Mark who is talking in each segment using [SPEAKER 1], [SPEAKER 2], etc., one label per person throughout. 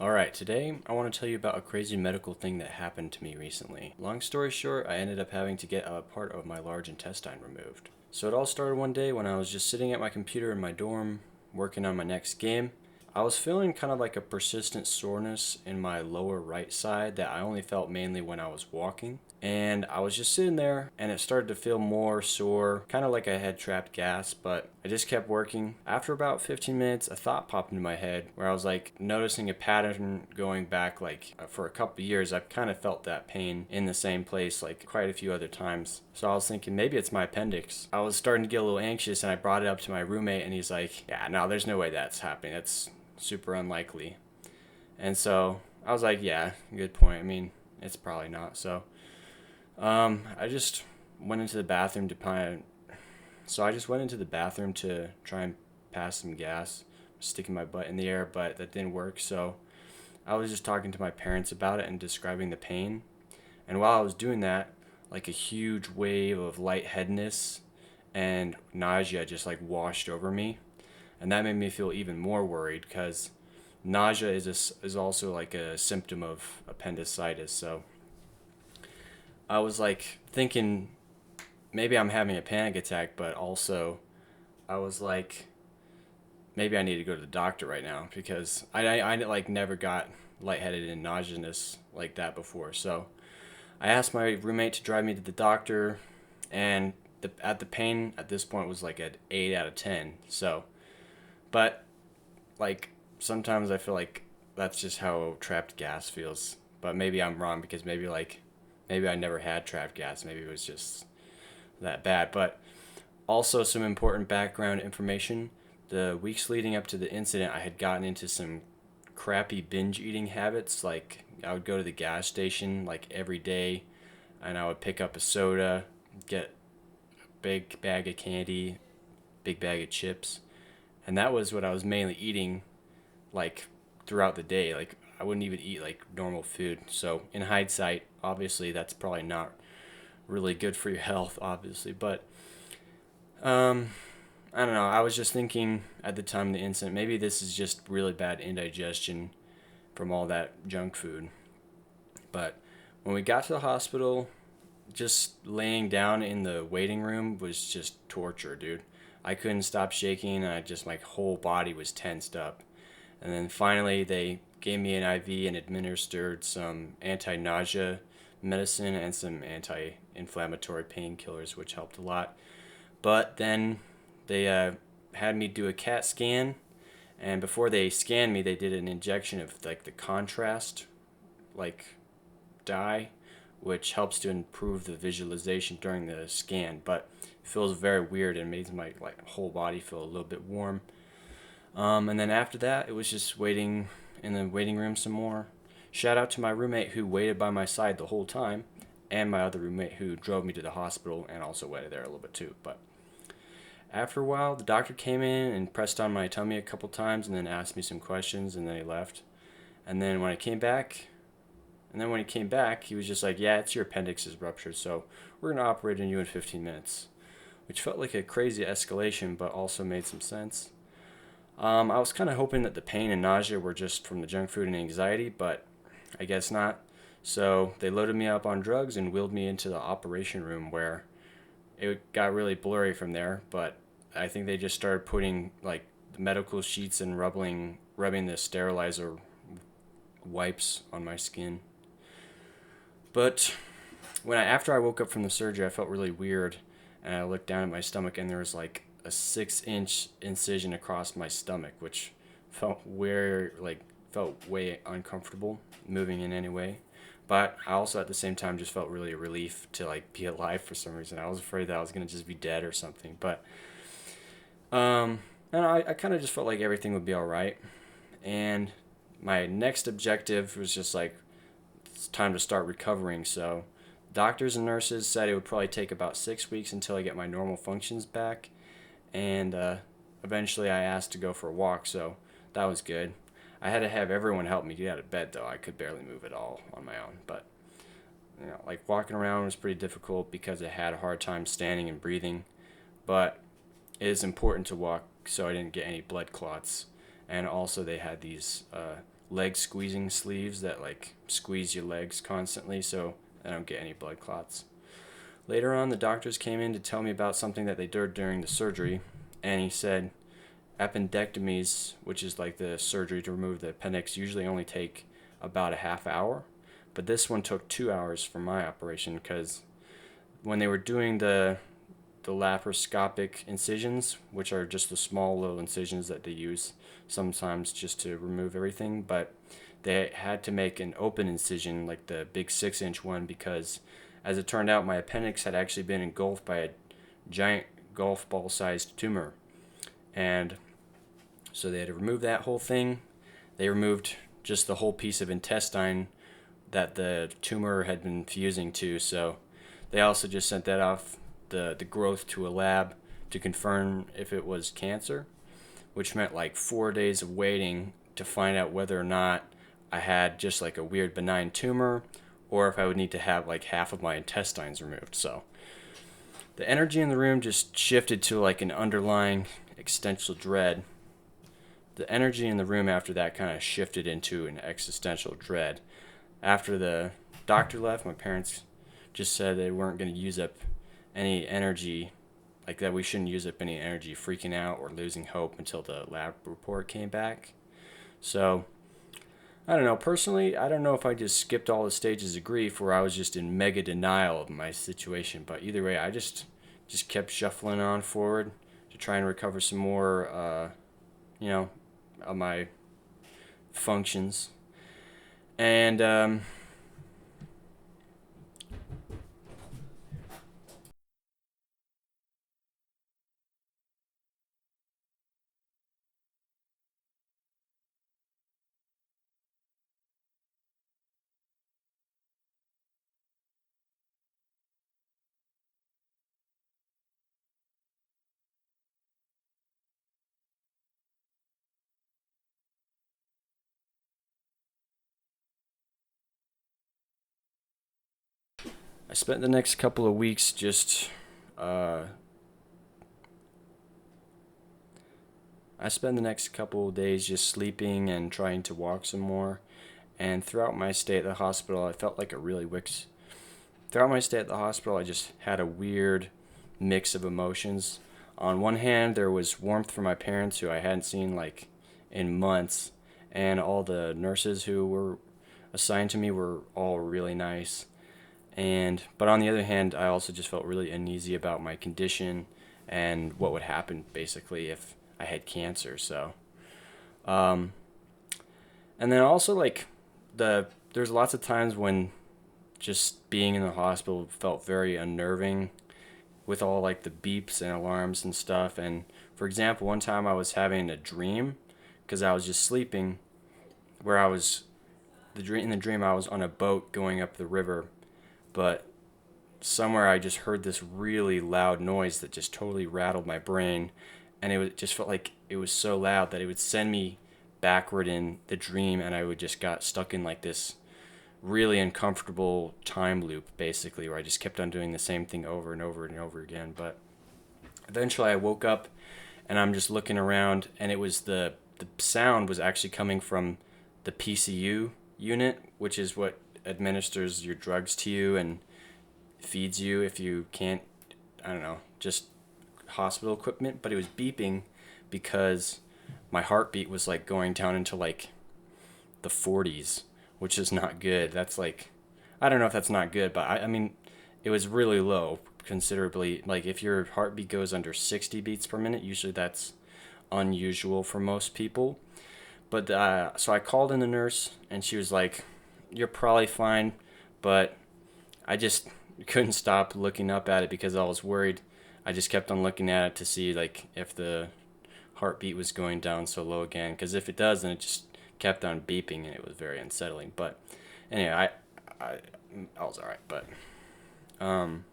[SPEAKER 1] Alright, today I want to tell you about a crazy medical thing that happened to me recently. Long story short, I ended up having to get a part of my large intestine removed. So it all started one day when I was just sitting at my computer in my dorm, working on my next game. I was feeling kind of like a persistent soreness in my lower right side that I only felt mainly when I was walking. And I was just sitting there and it started to feel more sore, kind of like I had trapped gas, but I just kept working. After about 15 minutes, a thought popped into my head where I was like noticing a pattern going back for a couple of years. I've kind of felt that pain in the same place like quite a few other times. So I was thinking maybe it's my appendix. I was starting to get a little anxious and I brought it up to my roommate and he's like, yeah, no, there's no way that's happening. That's super unlikely. And so I was like, yeah, good point. I mean, it's probably not. So I just went into the bathroom to kind of. So I just went into the bathroom to try and pass some gas, sticking my butt in the air, but that didn't work. So I was just talking to my parents about it and describing the pain. And while I was doing that, like a huge wave of lightheadedness and nausea just like washed over me, and that made me feel even more worried because nausea is also like a symptom of appendicitis. So I was like thinking maybe I'm having a panic attack, but also I was like maybe I need to go to the doctor right now because I like never got lightheaded and nauseous like that before. So I asked my roommate to drive me to the doctor, and the pain at this point was like at 8 out of 10. So, but like sometimes I feel like that's just how trapped gas feels. But maybe I'm wrong because maybe I never had trapped gas. Maybe it was just that bad. But also some important background information. The weeks leading up to the incident, I had gotten into some crappy binge eating habits. Like I would go to the gas station like every day and I would pick up a soda, get a big bag of candy, big bag of chips. And that was what I was mainly eating like throughout the day. Like I wouldn't even eat like normal food. So in hindsight, obviously that's probably not really good for your health, obviously. But um, I don't know. I was just thinking at the time of the incident, maybe this is just really bad indigestion from all that junk food. But when we got to the hospital, just laying down in the waiting room was just torture, dude. I couldn't stop shaking, and my whole body was tensed up. And then finally, they gave me an IV and administered some anti nausea medicine and some anti inflammatory painkillers, which helped a lot. But then they had me do a CAT scan, and before they scanned me, they did an injection of like the contrast, like dye, which helps to improve the visualization during the scan. But it feels very weird and makes my like whole body feel a little bit warm. And then after that, it was just waiting in the waiting room some more. Shout out to my roommate who waited by my side the whole time, and my other roommate who drove me to the hospital and also waited there a little bit too. But after a while, the doctor came in and pressed on my tummy a couple times and then asked me some questions and then he left. And then when I came back, and then when he came back, he was just like, "Yeah, it's your appendix is ruptured, so we're gonna operate on you in 15 minutes," which felt like a crazy escalation, but also made some sense. I was kind of hoping that the pain and nausea were just from the junk food and anxiety, but I guess not. So they loaded me up on drugs and wheeled me into the operation room where it got really blurry from there. But I think they just started putting like the medical sheets and rubbing the sterilizer wipes on my skin. But after I woke up from the surgery, I felt really weird, and I looked down at my stomach, and there was like a 6 inch incision across my stomach, which felt way uncomfortable moving in any way. But I also at the same time just felt really a relief to like be alive for some reason. I was afraid that I was gonna just be dead or something. But um, and I kind of just felt like everything would be all right. And my next objective was just like it's time to start recovering. So doctors and nurses said it would probably take about 6 weeks until I get my normal functions back. And eventually I asked to go for a walk, so that was good. I had to have everyone help me get out of bed though. I could barely move at all on my own, but like walking around was pretty difficult because I had a hard time standing and breathing. But it is important to walk so I didn't get any blood clots. And also they had these leg squeezing sleeves that like squeeze your legs constantly so I don't get any blood clots. Later on, the doctors came in to tell me about something that they did during the surgery, and he said appendectomies, which is like the surgery to remove the appendix, usually only take about a half hour, but this one took 2 hours for my operation because when they were doing the laparoscopic incisions, which are just the small little incisions that they use sometimes just to remove everything, but they had to make an open incision, like the big 6-inch one, because as it turned out, my appendix had actually been engulfed by a giant golf ball sized tumor. And so they had to remove that whole thing. They removed just the whole piece of intestine that the tumor had been fusing to. So they also just sent that off the growth to a lab to confirm if it was cancer, which meant like 4 days of waiting to find out whether or not I had just like a weird benign tumor or if I would need to have like half of my intestines removed. So the energy in the room just shifted to like an underlying existential dread. The energy in the room after that kind of shifted into an existential dread. After the doctor left, my parents just said they weren't going to use up any energy, like that we shouldn't use up any energy freaking out or losing hope until the lab report came back. So, I don't know. Personally, I don't know if I just skipped all the stages of grief or I was just in mega denial of my situation. But either way, I just kept shuffling on forward to try and recover some more, of my functions. And I spent the next couple of weeks just uh, I spent the next couple of days just sleeping and trying to walk some more. And throughout my stay at the hospital, I felt like a really wicks. Throughout my stay at the hospital, I just had a weird mix of emotions. On one hand, there was warmth from my parents, who I hadn't seen like in months, and all the nurses who were assigned to me were all really nice. And but on the other hand, I also just felt really uneasy about my condition and what would happen basically if I had cancer. So, um, and then also like there's lots of times when just being in the hospital felt very unnerving with all like the beeps and alarms and stuff. And for example, one time I was having a dream because I was just sleeping where I was in the dream I was on a boat going up the river, but somewhere I just heard this really loud noise that just totally rattled my brain, and just felt like it was so loud that it would send me backward in the dream, and I would just got stuck in like this really uncomfortable time loop basically, where I just kept on doing the same thing over and over and over again. But eventually I woke up and I'm just looking around, and it was the sound was actually coming from the PCU unit, which is what administers your drugs to you and feeds you if you can't, I don't know, just hospital equipment. But it was beeping because my heartbeat was like going down into like the 40s, which is not good. That's like, I don't know if that's not good, but I mean, it was really low considerably. Like if your heartbeat goes under 60 beats per minute, usually that's unusual for most people. But so I called in the nurse, and she was like, "You're probably fine," but I just couldn't stop looking up at it because I was worried. I just kept on looking at it to see like if the heartbeat was going down so low again. Because if it does, then it just kept on beeping, and it was very unsettling. But anyway, I was alright. But and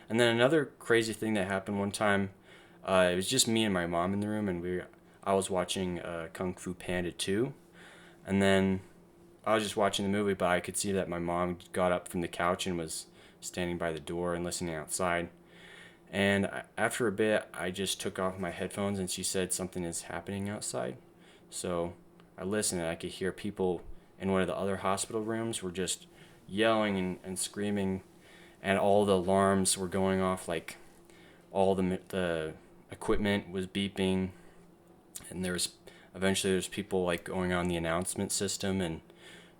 [SPEAKER 1] then another crazy thing that happened one time. It was just me and my mom in the room, and I was watching Kung Fu Panda 2, and then I was just watching the movie, but I could see that my mom got up from the couch and was standing by the door and listening outside. And after a bit, I just took off my headphones, and she said something is happening outside. So I listened and I could hear people in one of the other hospital rooms were just yelling and screaming, and all the alarms were going off, like all the equipment was beeping, and there's people like going on the announcement system and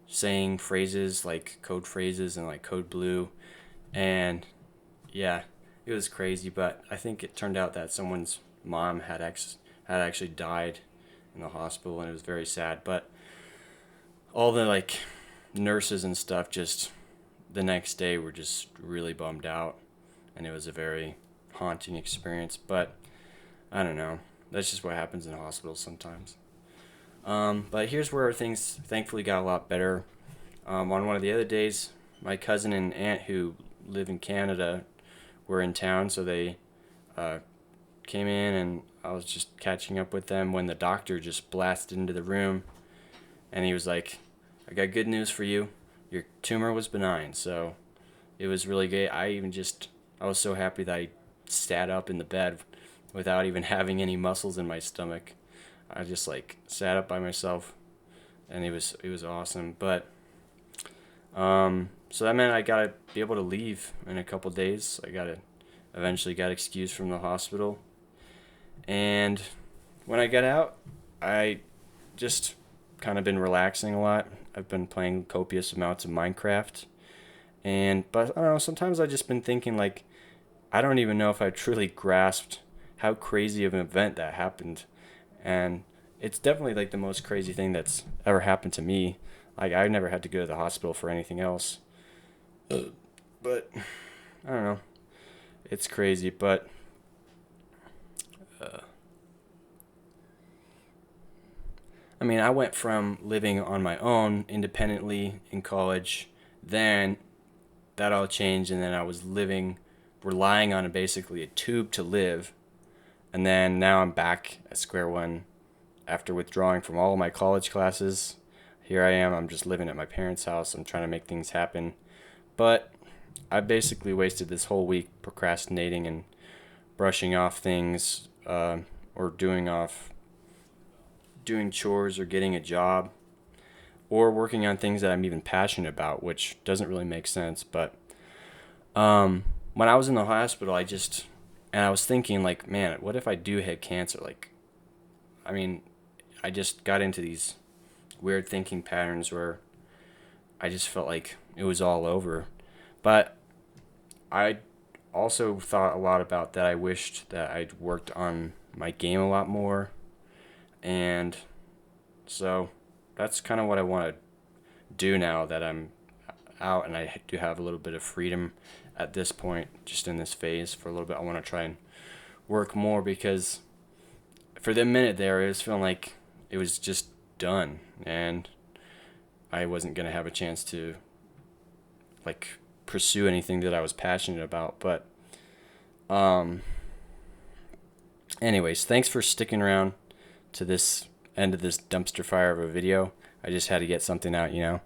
[SPEAKER 1] saying phrases like code phrases and like code blue, and yeah, it was crazy. But I think it turned out that someone's mom had actually died in the hospital, and it was very sad. But all the like nurses and stuff just the next day were just really bummed out, and it was a very haunting experience. But I don't know, that's just what happens in hospitals sometimes. But here's where things thankfully got a lot better. On one of the other days, my cousin and aunt who live in Canada were in town, so they came in, and I was just catching up with them when the doctor just blasted into the room, and he was like, "I got good news for you. Your tumor was benign." So it was really good. I was so happy that I sat up in the bed without even having any muscles in my stomach. I just like sat up by myself, and it was awesome. But so that meant I gotta be able to leave in a couple days. Eventually got excused from the hospital, and when I got out, I just kind of been relaxing a lot. I've been playing copious amounts of Minecraft, but I don't know. Sometimes I've just been thinking like, I don't even know if I truly grasped how crazy of an event that happened, and it's definitely like the most crazy thing that's ever happened to me. Like, I never had to go to the hospital for anything else, but I don't know. It's crazy, but I mean, I went from living on my own independently in college, then that all changed, and then I was relying on basically a tube to live, and then now I'm back at square one after withdrawing from all of my college classes. Here I am, I'm just living at my parents' house. I'm trying to make things happen, but I basically wasted this whole week procrastinating and brushing off things, or doing chores or getting a job or working on things that I'm even passionate about, which doesn't really make sense. But when I was in the hospital, I was thinking like, man, what if I do have cancer? Like, I mean, I just got into these weird thinking patterns where I just felt like it was all over. But I also thought a lot about that. I wished that I'd worked on my game a lot more. And so that's kind of what I want to do now that I'm out and I do have a little bit of freedom at this point, just in this phase for a little bit. I want to try and work more, because for the minute there, it was feeling like it was just done, and I wasn't going to have a chance to like pursue anything that I was passionate about. But anyways, thanks for sticking around to this end of this dumpster fire of a video. I just had to get something out.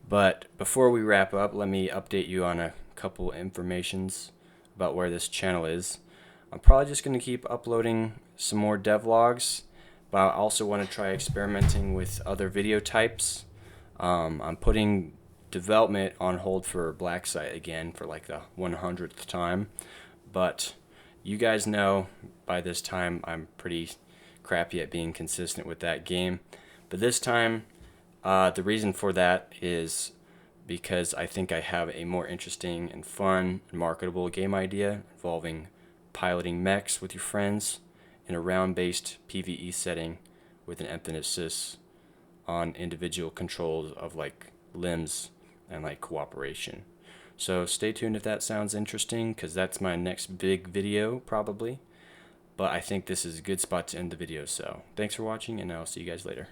[SPEAKER 1] But before we wrap up, let me update you on a couple informations about where this channel is. I'm probably just going to keep uploading some more devlogs, but I also want to try experimenting with other video types. I'm putting development on hold for Blacksite again for like the 100th time, but you guys know by this time I'm pretty crappy at being consistent with that game. But this time, the reason for that is because I think I have a more interesting and fun and marketable game idea involving piloting mechs with your friends in a round-based PvE setting with an emphasis on individual controls of like limbs and like cooperation. So stay tuned if that sounds interesting, because that's my next big video probably. But I think this is a good spot to end the video. So thanks for watching, and I'll see you guys later.